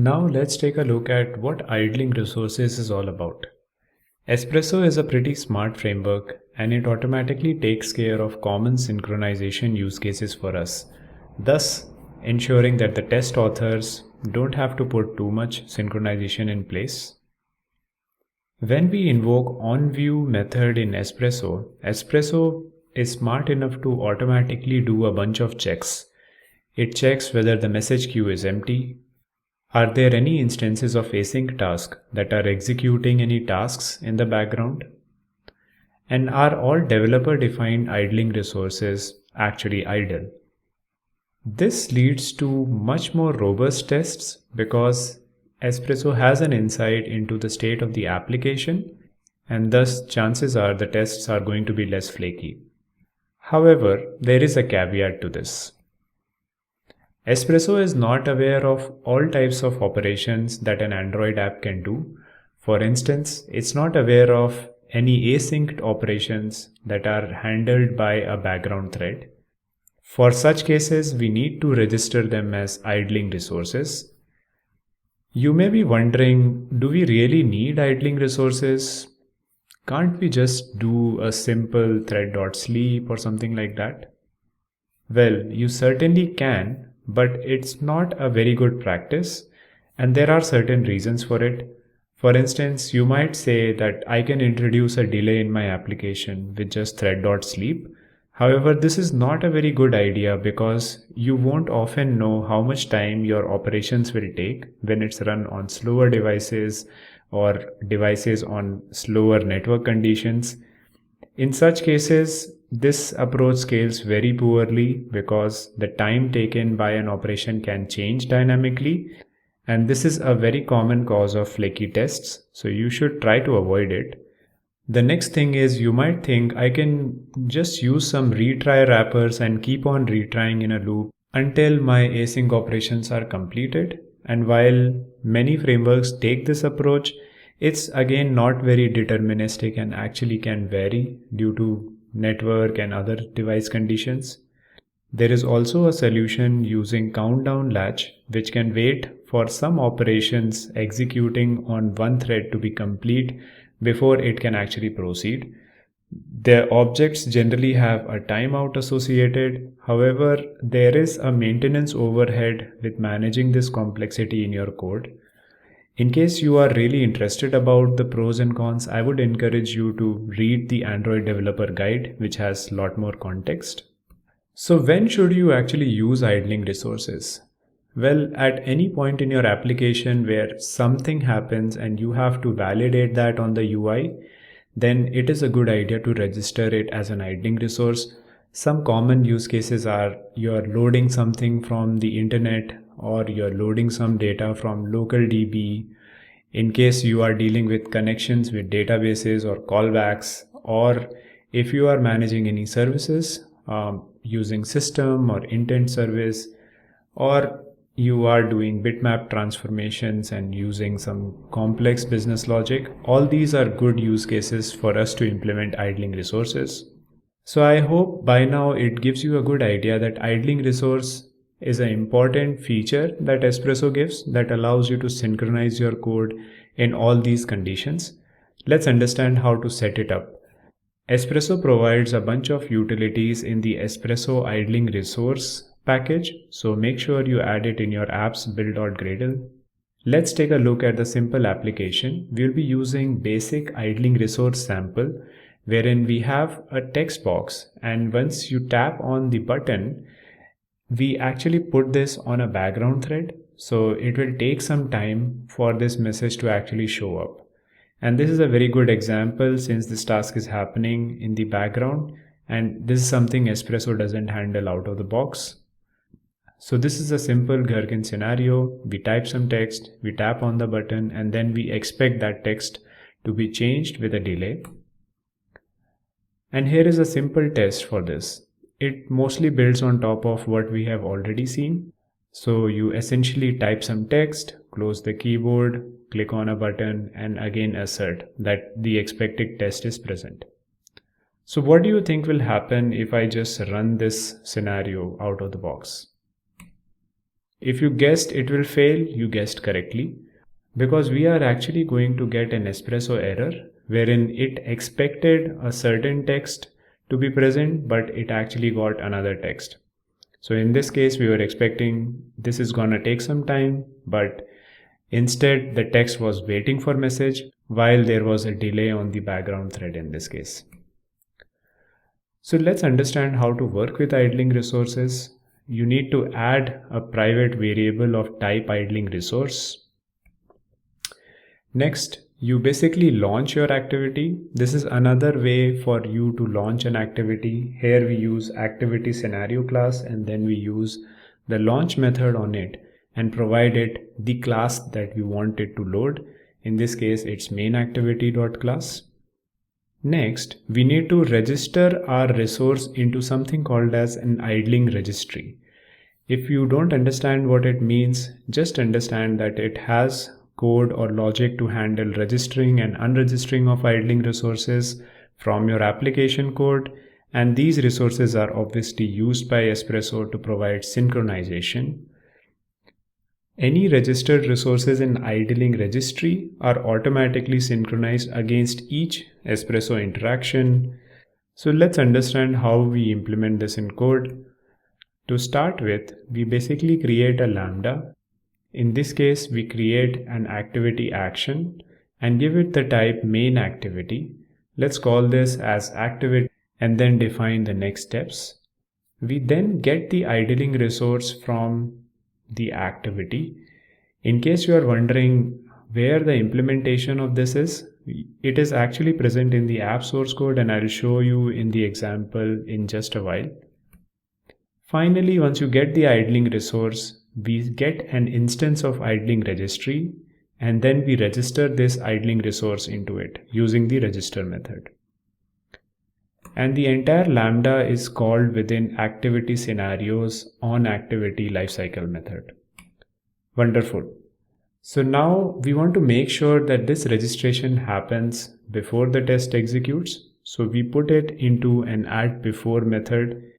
Now let's take a look at what idling resources is all about. Espresso is a pretty smart framework and it automatically takes care of common synchronization use cases for us, thus ensuring that the test authors don't have to put too much synchronization in place. When we invoke onView method in Espresso, Espresso is smart enough to automatically do a bunch of checks. It checks whether the message queue is empty. Are there any instances of AsyncTask that are executing any tasks in the background? And are all developer-defined idling resources actually idle? This leads to much more robust tests because Espresso has an insight into the state of the application, and thus chances are the tests are going to be less flaky. However, there is a caveat to this. Espresso is not aware of all types of operations that an Android app can do. For instance, it's not aware of any async operations that are handled by a background thread. For such cases, we need to register them as idling resources. You may be wondering, do we really need idling resources? Can't we just do a simple thread.sleep or something like that? Well, you certainly can, but it's not a very good practice, and there are certain reasons for it. For instance, you might say that I can introduce a delay in my application with just thread.sleep. However, this is not a very good idea because you won't often know how much time your operations will take when it's run on slower devices or devices on slower network conditions. In such cases, this approach scales very poorly because the time taken by an operation can change dynamically, and this is a very common cause of flaky tests, so you should try to avoid it. The next thing is you might think I can just use some retry wrappers and keep on retrying in a loop until my async operations are completed. And while many frameworks take this approach, it's again not very deterministic and actually can vary due to network and other device conditions. There is also a solution using countdown latch, which can wait for some operations executing on one thread to be complete before it can actually proceed. The objects generally have a timeout associated. However, there is a maintenance overhead with managing this complexity in your code. In case you are really interested about the pros and cons, I would encourage you to read the Android Developer Guide, which has a lot more context. So when should you actually use idling resources? Well, at any point in your application where something happens and you have to validate that on the UI, then it is a good idea to register it as an idling resource. Some common use cases are you're loading something from the internet or you're loading some data from local DB. In case you are dealing with connections with databases or callbacks, or if you are managing any services using system or intent service, or you are doing bitmap transformations and using some complex business logic, all these are good use cases for us to implement idling resources. So I hope by now it gives you a good idea that idling resource is an important feature that Espresso gives that allows you to synchronize your code in all these conditions. Let's understand how to set it up. Espresso provides a bunch of utilities in the Espresso idling resource package, so make sure you add it in your apps build.gradle. Let's take a look at the simple application. We'll be using basic idling resource sample, wherein we have a text box, and once you tap on the button, we actually put this on a background thread, so it will take some time for this message to actually show up. And this is a very good example since this task is happening in the background, and this is something Espresso doesn't handle out of the box. So this is a simple Gherkin scenario. We type some text, we tap on the button, and then we expect that text to be changed with a delay. And here is a simple test for this. It mostly builds on top of what we have already seen. So you essentially type some text, close the keyboard, click on a button, and again assert that the expected test is present. So what do you think will happen if I just run this scenario out of the box? If you guessed it will fail, you guessed correctly, because we are actually going to get an Espresso error wherein it expected a certain text to be present, but it actually got another text. So in this case, we were expecting this is gonna take some time, but instead the text was waiting for message while there was a delay on the background thread in this case. So let's understand how to work with idling resources. You need to add a private variable of type idling resource. Next, you basically launch your activity. This is another way for you to launch an activity. Here we use activity scenario class and then we use the launch method on it and provide it the class that we want it to load. In this case, it's main_activity.class. Next, we need to register our resource into something called as an idling registry. If you don't understand what it means, just understand that it has code or logic to handle registering and unregistering of idling resources from your application code, and these resources are obviously used by Espresso to provide synchronization. Any registered resources in idling registry are automatically synchronized against each Espresso interaction. So let's understand how we implement this in code. To start with, we basically create a lambda. In this case, we create an activity action and give it the type main activity. Let's call this as activity and then define the next steps. We then get the idling resource from the activity. In case you are wondering where the implementation of this is, it is actually present in the app source code and I'll show you in the example in just a while. Finally, once you get the idling resource, we get an instance of idling registry and then we register this idling resource into it using the register method. And the entire lambda is called within activity scenarios on activity lifecycle method. Wonderful. So now we want to make sure that this registration happens before the test executes. So we put it into an add before method.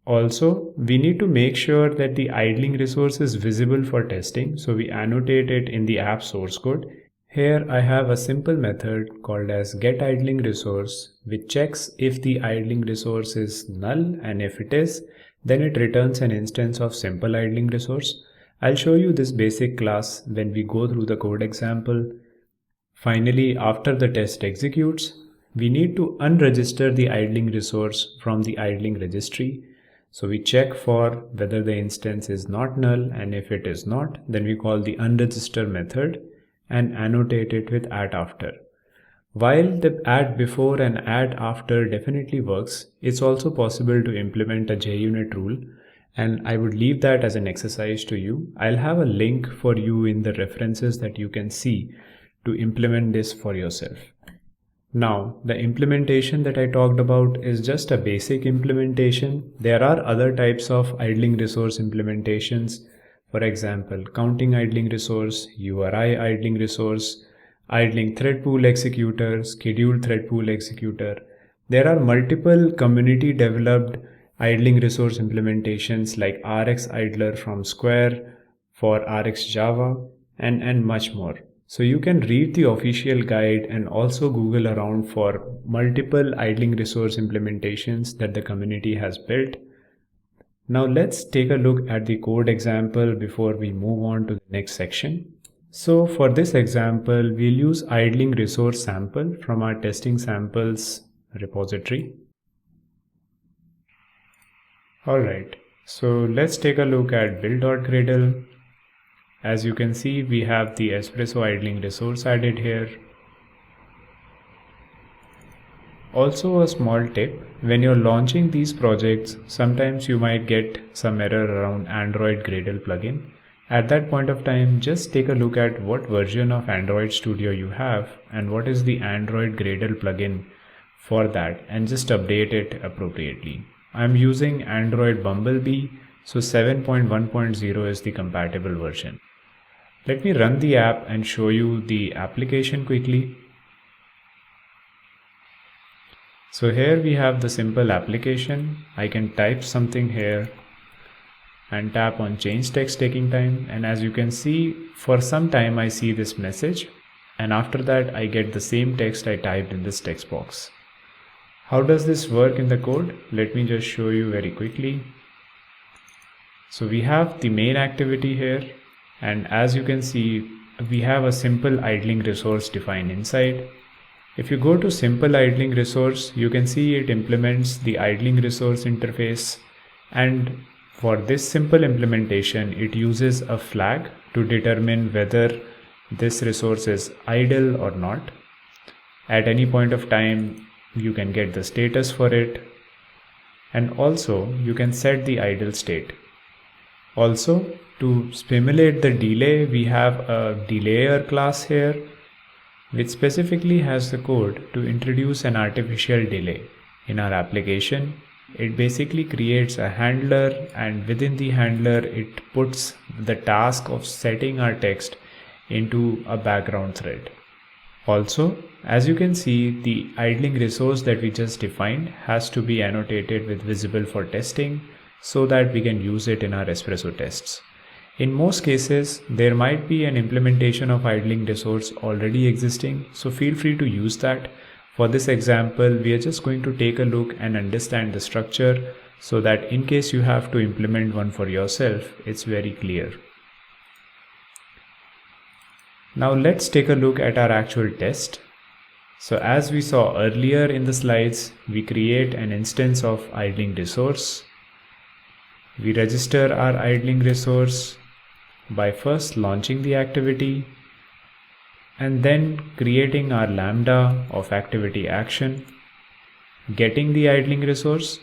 Also, we need to make sure that the idling resource is visible for testing. So we annotate it in the app source code. Here I have a simple method called as getIdlingResource, which checks if the idling resource is null, and if it is, then it returns an instance of simple idling resource. I'll show you this basic class when we go through the code example. Finally, after the test executes, we need to unregister the idling resource from the idling registry. So we check for whether the instance is not null, and if it is not, then we call the unregister method and annotate it with @after. While the add before and add after definitely works, it's also possible to implement a JUnit rule, and I would leave that as an exercise to you. I'll have a link for you in the references that you can see to implement this for yourself. Now, the implementation that I talked about is just a basic implementation. There are other types of idling resource implementations. For example, counting idling resource, URI idling resource, idling thread pool executor, scheduled thread pool executor. There are multiple community developed idling resource implementations like RX idler from Square for RX Java and much more. So you can read the official guide and also Google around for multiple idling resource implementations that the community has built. Now let's take a look at the code example before we move on to the next section. So for this example, we'll use idling resource sample from our testing samples repository. Alright, so let's take a look at build.gradle. As you can see, we have the Espresso idling resource added here. Also a small tip, when you're launching these projects, sometimes you might get some error around Android Gradle plugin. At that point of time, just take a look at what version of Android Studio you have and what is the Android Gradle plugin for that, and just update it appropriately. I'm using Android Bumblebee, so 7.1.0 is the compatible version. Let me run the app and show you the application quickly. So here we have the simple application. I can type something here and tap on change text taking time, and as you can see, for some time I see this message, and after that I get the same text I typed in this text box. How does this work in the code? Let me just show you very quickly. So we have the main activity here, and as you can see, we have a simple idling resource defined inside. If you go to simple idling resource, you can see it implements the idling resource interface, and for this simple implementation, it uses a flag to determine whether this resource is idle or not. At any point of time, you can get the status for it, and also you can set the idle state. Also, to simulate the delay, we have a delayer class here, which specifically has the code to introduce an artificial delay in our application. It basically creates a handler, and within the handler it puts the task of setting our text into a background thread. Also, as you can see, the idling resource that we just defined has to be annotated with visible for testing so that we can use it in our Espresso tests. In most cases, there might be an implementation of idling resource already existing, so feel free to use that. For this example, we are just going to take a look and understand the structure so that in case you have to implement one for yourself, it's very clear. Now let's take a look at our actual test. So as we saw earlier in the slides, we create an instance of idling resource. We register our idling resource by first launching the activity and then creating our lambda of activity action, getting the idling resource.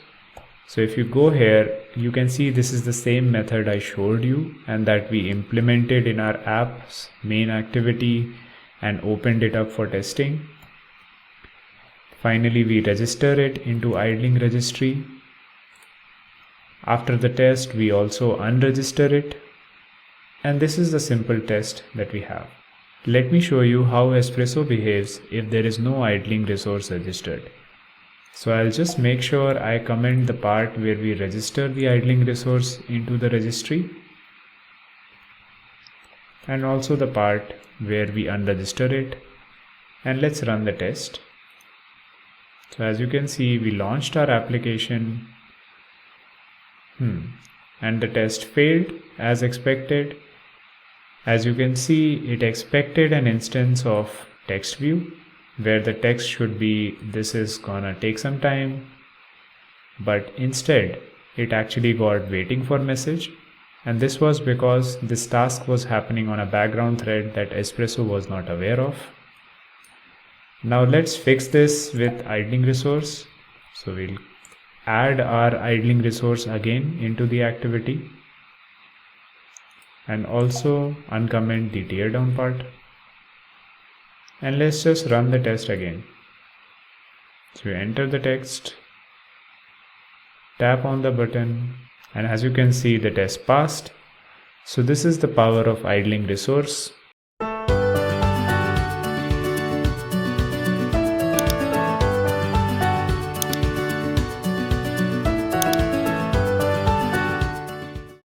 So if you go here, you can see this is the same method I showed you and that we implemented in our app's main activity and opened it up for testing. Finally, we register it into idling registry. After the test, we also unregister it. And this is the simple test that we have. Let me show you how Espresso behaves if there is no idling resource registered. So I'll just make sure I comment the part where we register the idling resource into the registry, and also the part where we unregister it, and let's run the test. So as you can see, we launched our application and the test failed as expected. As you can see, it expected an instance of text view where the text should be this is gonna take some time, but instead it actually got waiting for message, and this was because this task was happening on a background thread that Espresso was not aware of. Now let's fix this with idling resource. So we'll add our idling resource again into the activity and also uncomment the tear down part. And let's just run the test again. So you enter the text, tap on the button, and as you can see, the test passed. So this is the power of idling resource.